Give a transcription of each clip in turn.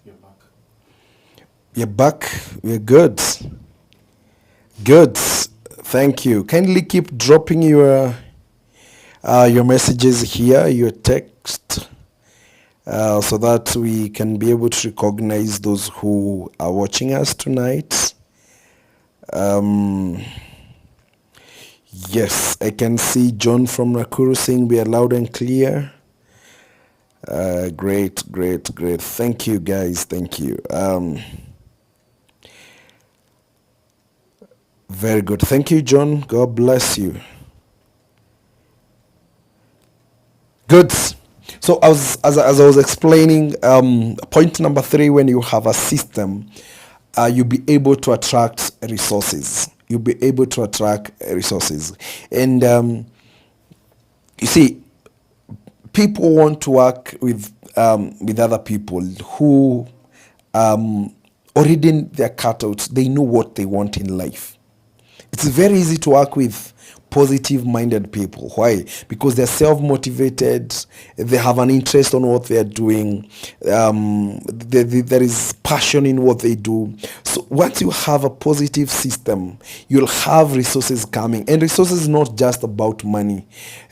You're back. You're back. We're good. Good. Thank you. Kindly keep dropping your messages here, your text, so that we can be able to recognize those who are watching us tonight. Yes, I can see John from Nakuru saying we are loud and clear. Great. Thank you, guys. Thank you. Very good. Thank you, John. God bless you. Good. So as I was explaining, point number 3, when you have a system, you'll be able to attract resources. You'll be able to attract resources. And you see, people want to work with other people who already they're cut out. They know what they want in life. It's very easy to work with positive-minded people. Why? Because they're self-motivated. They have an interest on what they're doing. There is passion in what they do. So once you have a positive system, you'll have resources coming. And resources is not just about money.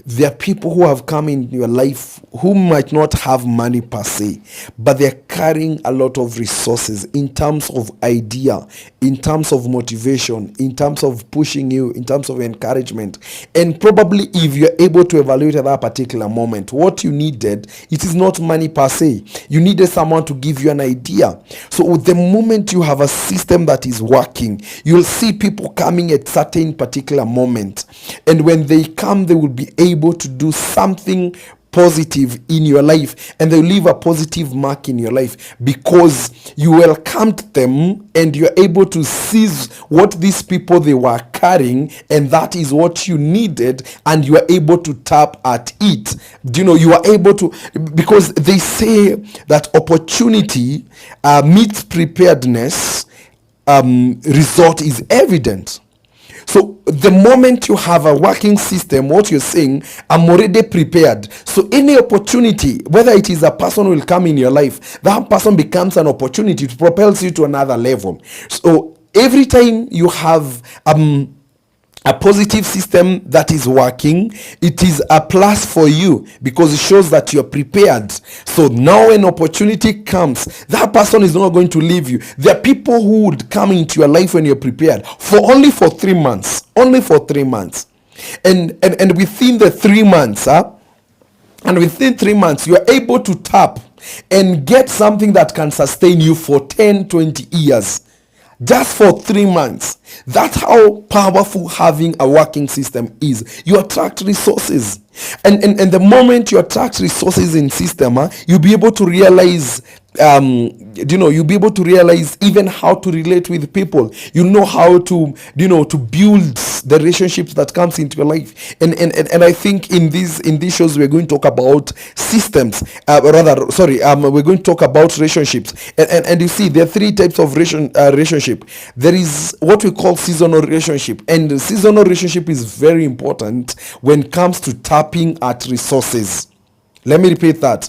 There are people who have come in your life who might not have money per se, but they're carrying a lot of resources in terms of idea, in terms of motivation, in terms of pushing you, in terms of encouragement. And probably if you're able to evaluate at that particular moment, what you needed, it is not money per se. You needed someone to give you an idea. So with the moment you have a system that is working, you'll see people coming at certain particular moment. And when they come, they will be able to do something positive in your life, and they leave a positive mark in your life because you welcomed them and you're able to seize what these people they were carrying, and that is what you needed, and you are able to tap at it. You are able to, because they say that opportunity meets preparedness, result is evident. So the moment you have a working system, what you're saying, I'm already prepared. So any opportunity, whether it is a person who will come in your life, that person becomes an opportunity to propel you to another level. So every time you have a positive system that is working, it is a plus for you because it shows that you're prepared. So now when opportunity comes, that person is not going to leave you. There are people who would come into your life when you're prepared only for 3 months. Only for 3 months. And within the 3 months, and within 3 months, you are able to tap and get something that can sustain you for 10, 20 years. Just for 3 months. That's how powerful having a working system is. You attract resources. And the moment you attract resources in system, you'll be able to realize, you'll be able to realize even how to relate with people. You know how to, to build the relationships that comes into your life. And I think in these shows we're going to talk about systems. We're going to talk about relationships. And you see, there are 3 types of relationship. There is what we call seasonal relationship, and the seasonal relationship is very important when it comes to tapping at resources. Let me repeat that.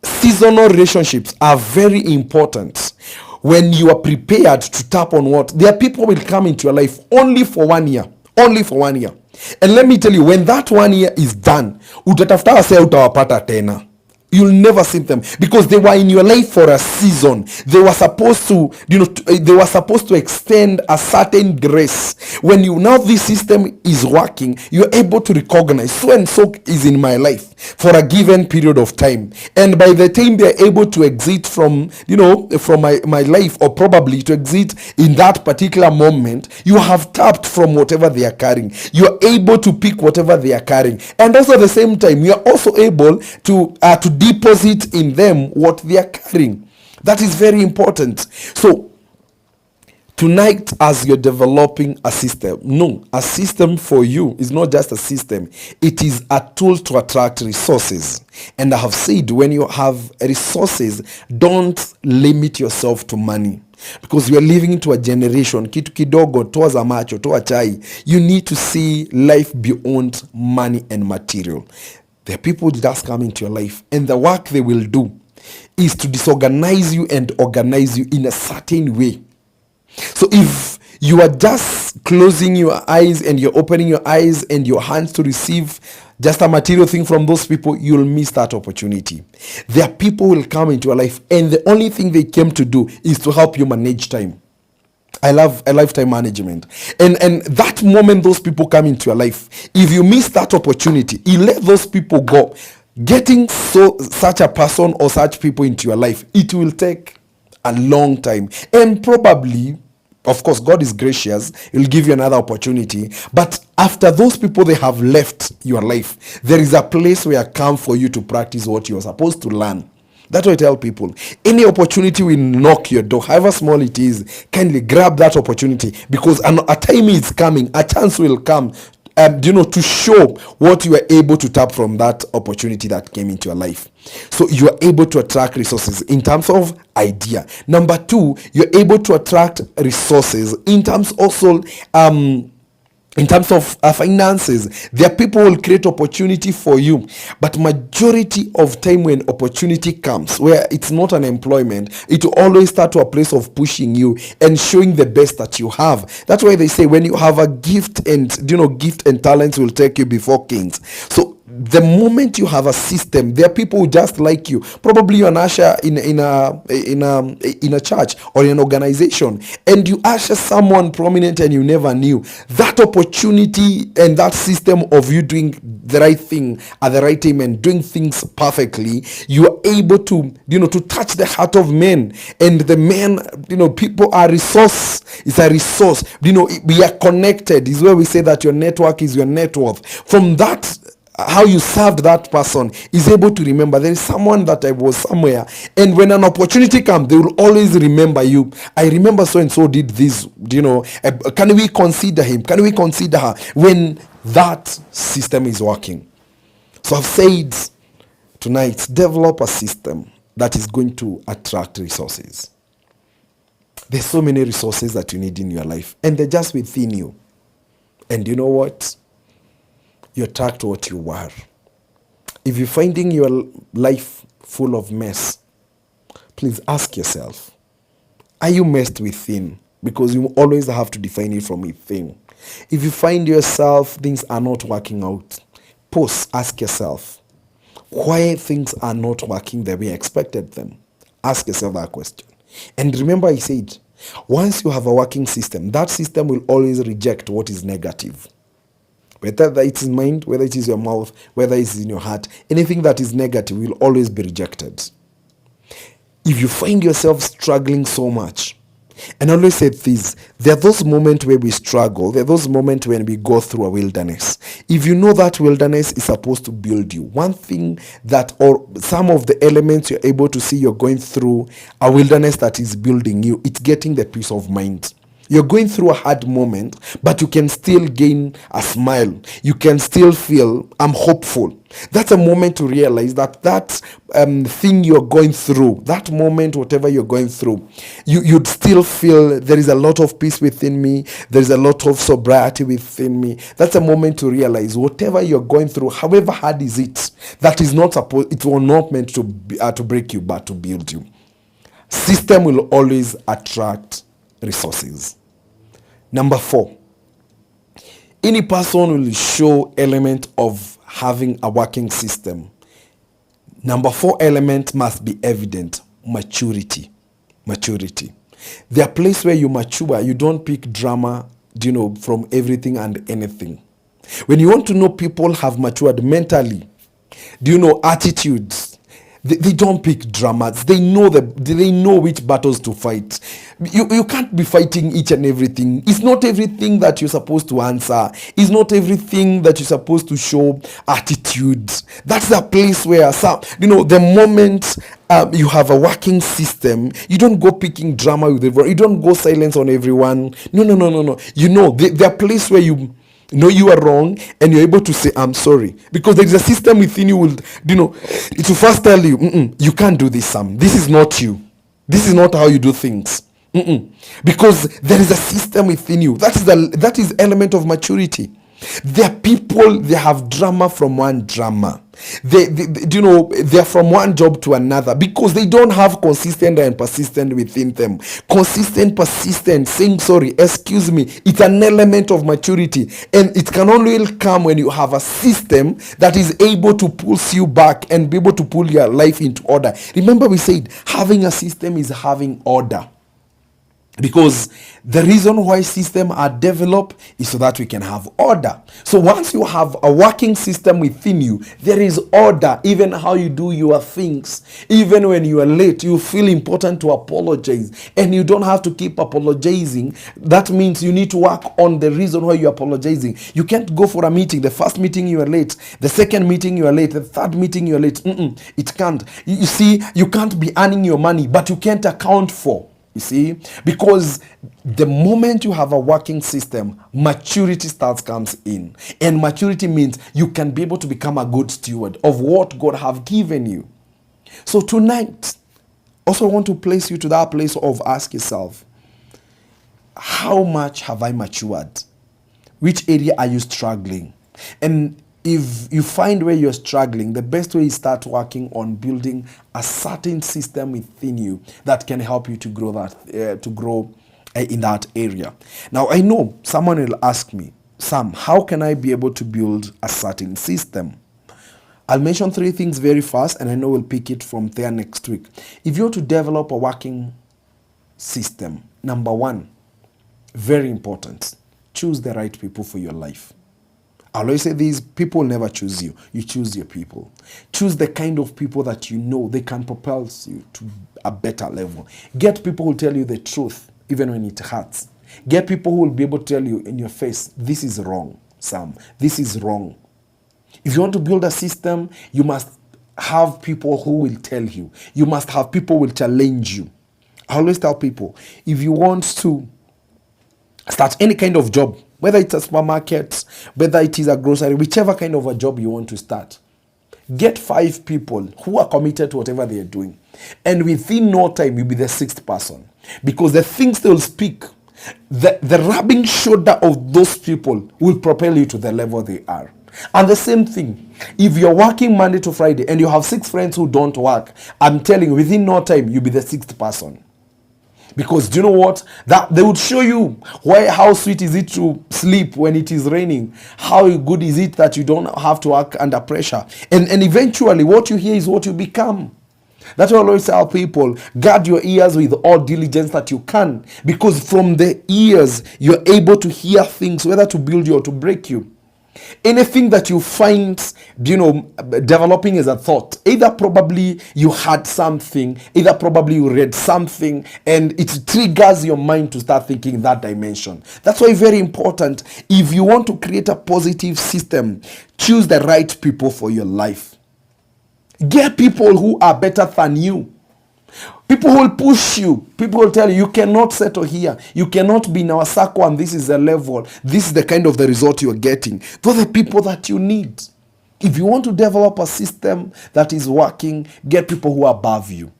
Seasonal relationships are very important when you are prepared to tap on what. There are people who will come into your life only for 1 year. Only for 1 year. And let me tell you, when that 1 year is done, utatafuta wase utawapata tena. You'll never see them because they were in your life for a season. They were supposed to extend a certain grace. When now this system is working, you're able to recognize so and so is in my life for a given period of time. And by the time they're able to exit from my life, or probably to exit in that particular moment, you have tapped from whatever they are carrying. You're able to pick whatever they are carrying. And also at the same time, you're also able to deposit in them what they are carrying. That is very important. So tonight, as you're developing a system, a system for you is not just a system. It is a tool to attract resources. And I have said, when you have resources, don't limit yourself to money. Because we are living into a generation, kitu kidogo, toa za macho, toa chai. You need to see life beyond money and material. There are people that just come into your life, and the work they will do, is to disorganize you and organize you in a certain way. So if you are just closing your eyes and you're opening your eyes and your hands to receive just a material thing from those people, you'll miss that opportunity. There are people who will come into your life and the only thing they came to do is to help you manage time. I love time management. And that moment those people come into your life, if you miss that opportunity, you let those people go. Getting such a person or such people into your life, it will take a long time. And probably, of course, God is gracious. He'll give you another opportunity. But after those people, they have left your life, there is a place where come for you to practice what you're supposed to learn. That's what I tell people. Any opportunity will knock your door, however small it is. Kindly grab that opportunity, because a time is coming, a chance will come, to show what you are able to tap from that opportunity that came into your life. So you are able to attract resources in terms of idea. Number two, you're able to attract resources in terms also in terms of finances. There are people who will create opportunity for you, but majority of time when opportunity comes, where it's not an employment, it will always start to a place of pushing you and showing the best that you have. That's why they say when you have a gift, and gift and talents will take you before kings. So the moment you have a system, there are people who just like you. Probably you're an usher in a church or in an organization, and you usher someone prominent and you never knew. That opportunity and that system of you doing the right thing at the right time and doing things perfectly, you are able to to touch the heart of men. And the men, people are resource. It's a resource. We are connected. Is where we say that your network is your net worth. From that, how you served that person is able to remember. There is someone that I was somewhere, and when an opportunity comes, they will always remember you. I remember so and so did this. Can we consider him? Can we consider her? When that system is working. So I've said tonight, develop a system that is going to attract resources. There's so many resources that you need in your life, and they're just within you. And you know what? You attract what you are. If you're finding your life full of mess, please ask yourself, are you messed within? Because you always have to define it from within. If you find yourself, things are not working out, pause, ask yourself, why things are not working the way I expected them? Ask yourself that question. And remember I said, once you have a working system, that system will always reject what is negative. Whether it's in mind, whether it is your mouth, whether it's in your heart, anything that is negative will always be rejected. If you find yourself struggling so much, and I always say this, there are those moments where we struggle, there are those moments when we go through a wilderness. If you know that wilderness is supposed to build you, one thing that, or some of the elements you're able to see you're going through a wilderness that is building you, it's getting the peace of mind. You're going through a hard moment, but you can still gain a smile. You can still feel, I'm hopeful. That's a moment to realize that thing you're going through, that moment, whatever you're going through, you'd still feel there is a lot of peace within me. There's a lot of sobriety within me. That's a moment to realize whatever you're going through, however hard is it, that is not supposed, it was not meant to break you, but to build you. System will always attract resources. Number 4, any person will show element of having a working system. Number 4 element must be evident: maturity. There are places where you mature, you don't pick drama, from everything and anything. When you want to know people have matured mentally, attitudes, they don't pick dramas. They know which battles to fight. You can't be fighting each and everything. It's not everything that you're supposed to answer. It's not everything that you're supposed to show attitudes. That's the place where the moment you have a working system, you don't go picking drama with everyone. You don't go silence on everyone. No. There are places where you know you are wrong and you're able to say I'm sorry, because there is a system within you it will first tell you you can't do this, Sam. This is not you. This is not how you do things. Because there is a system within you. That is element of maturity. There are people, they have drama from one drama. They're from one job to another because they don't have consistent and persistent within them. Consistent, persistent, saying sorry, excuse me, it's an element of maturity, and it can only come when you have a system that is able to pull you back and be able to pull your life into order. Remember, we said having a system is having order. Because the reason why systems are developed is so that we can have order. So once you have a working system within you, there is order. Even how you do your things. Even when you are late, you feel important to apologize. And you don't have to keep apologizing. That means you need to work on the reason why you're apologizing. You can't go for a meeting. The first meeting you are late. The second meeting you are late. The third meeting you are late. It can't. You see, you can't be earning your money, but you can't account for. You see, because the moment you have a working system, maturity comes in. And maturity means you can be able to become a good steward of what God have given you. So tonight, also I want to place you to that place of ask yourself, how much have I matured? Which area are you struggling? And if you find where you're struggling, the best way is start working on building a certain system within you that can help you to grow in that area. Now, I know someone will ask me, Sam, how can I be able to build a certain system? I'll mention 3 things very fast, and I know we'll pick it from there next week. If you're to develop a working system, number 1, very important, choose the right people for your life. I always say these people never choose you. You choose your people. Choose the kind of people that you know they can propel you to a better level. Get people who tell you the truth, even when it hurts. Get people who will be able to tell you in your face, this is wrong, Sam. This is wrong. If you want to build a system, you must have people who will tell you. You must have people who will challenge you. I always tell people, if you want to start any kind of job, whether it's a supermarket, whether it is a grocery, whichever kind of a job you want to start, get 5 people who are committed to whatever they are doing. And within no time, you'll be the 6th person. Because the things they will speak, the rubbing shoulder of those people will propel you to the level they are. And the same thing, if you're working Monday to Friday and you have 6 friends who don't work, I'm telling you, within no time, you'll be the 6th person. Because do you know what? That they would show you how sweet is it to sleep when it is raining. How good is it that you don't have to work under pressure. And eventually what you hear is what you become. That's why I always tell people, guard your ears with all diligence that you can. Because from the ears, you're able to hear things, whether to build you or to break you. Anything that you find, developing as a thought, either probably you had something, either probably you read something, and it triggers your mind to start thinking in that dimension. That's why very important. If you want to create a positive system, choose the right people for your life. Get people who are better than you. People who will push you. People will tell you, you cannot settle here. You cannot be in our circle and this is the level. This is the kind of the result you're getting. Those are the people that you need. If you want to develop a system that is working, get people who are above you.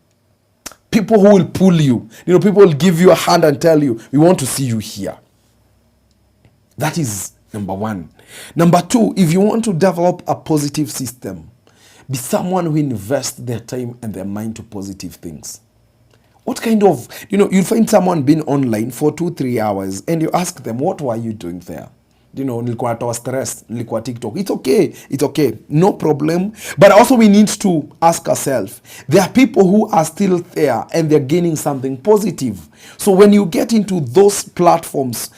People who will pull you. People will give you a hand and tell you, we want to see you here. That is number 1. Number 2, if you want to develop a positive system, be someone who invests their time and their mind to positive things. What kind of, you find someone being online for 2-3 hours and you ask them, what were you doing there? Nilikuwa toa stress, nilikuwa TikTok. It's okay. No problem. But also we need to ask ourselves, there are people who are still there and they're gaining something positive. So when you get into those platforms,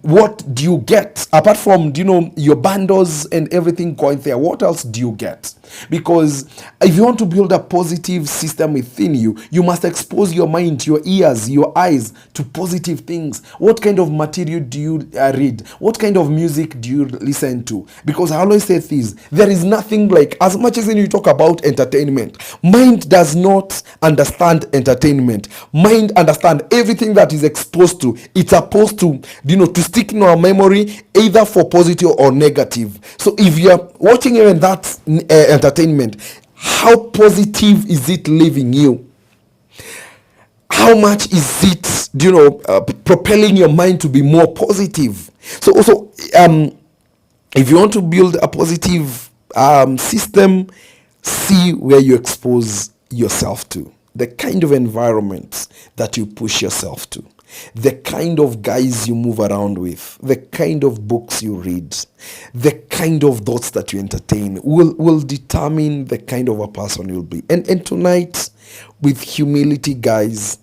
what do you get? Apart from, your bundles and everything going there, what else do you get? Because if you want to build a positive system within you, you must expose your mind, your ears, your eyes to positive things. What kind of material do you read? What kind of music do you listen to? Because I always say this, there is nothing like, as much as you talk about entertainment, mind does not understand entertainment. Mind understand everything that is exposed to. It's supposed to, to stick in our memory, either for positive or negative. So if you're watching even that entertainment, how positive is it leaving you? How much is it, propelling your mind to be more positive? So also, If you want to build a positive system, see where you expose yourself to, the kind of environments that you push yourself to, the kind of guys you move around with, the kind of books you read, the kind of thoughts that you entertain will determine the kind of a person you'll be. And tonight, with humility, guys,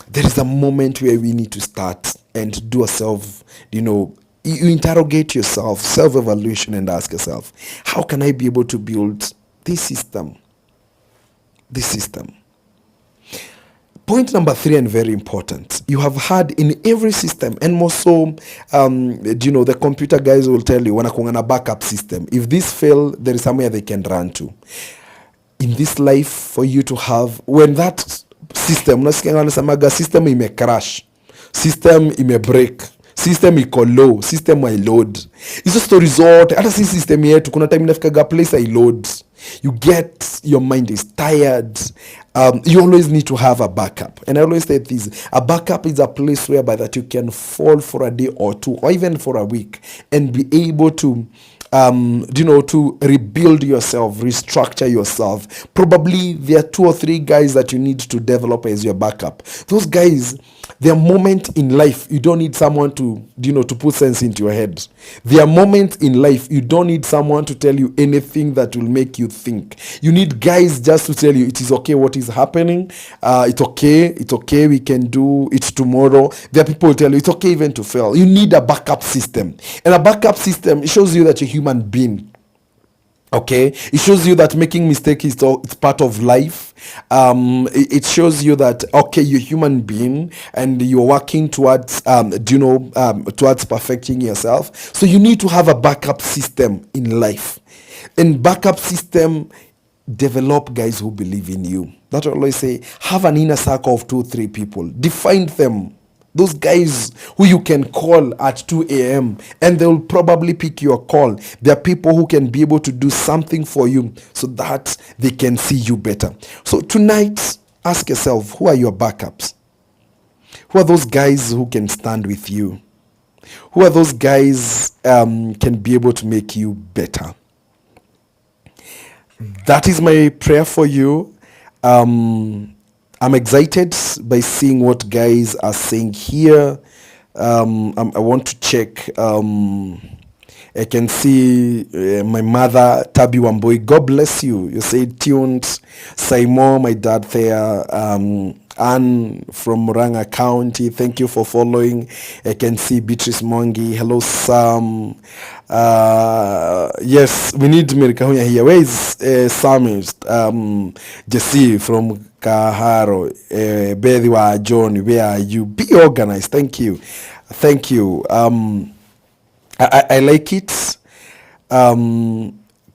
there is a moment where we need to start and do a self, you interrogate yourself, self-evaluation, and ask yourself, how can I be able to build this system? This system. Point number 3, and very important, you have had in every system, and more so, the computer guys will tell you, wanakuanga na backup system. If this fail, there is somewhere they can run to. In this life, for you to have, when that system, unasikia system ime crash, system ime break, system iko low, system I load, hizo story zote, hata si system yetu, kuna time inafikaga place I load, you get, your mind is tired. You always need to have a backup. And I always say this, a backup is a place whereby that you can fall for a day or two, or even for a week, and be able to to rebuild yourself, restructure yourself. Probably there are 2 or 3 guys that you need to develop as your backup. Those guys, their moment in life, you don't need someone to put sense into your head. Their moment in life, you don't need someone to tell you anything that will make you think. You need guys just to tell you it is okay what is happening. It's okay, we can do it tomorrow. There are people who tell you it's okay even to fail. You need a backup system. And a backup system, it shows you that you're a human being. Okay, it shows you that making mistakes it's part of life. It shows you that, okay, you're a human being and you're working towards towards perfecting yourself. So you need to have a backup system in life. And backup system, develop guys who believe in you. That's what I always say. Have an inner circle of 2-3 people. Define them. Those guys who you can call at 2 a.m. and they'll probably pick your call. There are people who can be able to do something for you so that they can see you better. So tonight, ask yourself, who are your backups? Who are those guys who can stand with you? Who are those guys can be able to make you better? That is my prayer for you. I'm excited by seeing what guys are saying here. I want to check. I can see my mother, Tabi Wamboi. God bless you. You say tuned. Simon, my dad there. Anne from Muranga County. Thank you for following. I can see Beatrice Mongi. Hello, Sam. Yes, we need Mirikahunya here. Where is Sam? Jesse from Kaharo. Bedhiwa John, where are you? Be organized. Thank you. Thank you. I like it.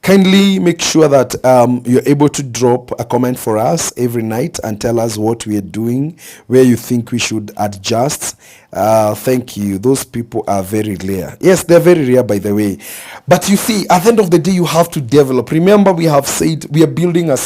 Kindly make sure that you're able to drop a comment for us every night and tell us what we are doing, where you think we should adjust. Thank you. Those people are very rare. Yes, they're very rare, by the way. But you see, at the end of the day, you have to develop. Remember, we have said we are building a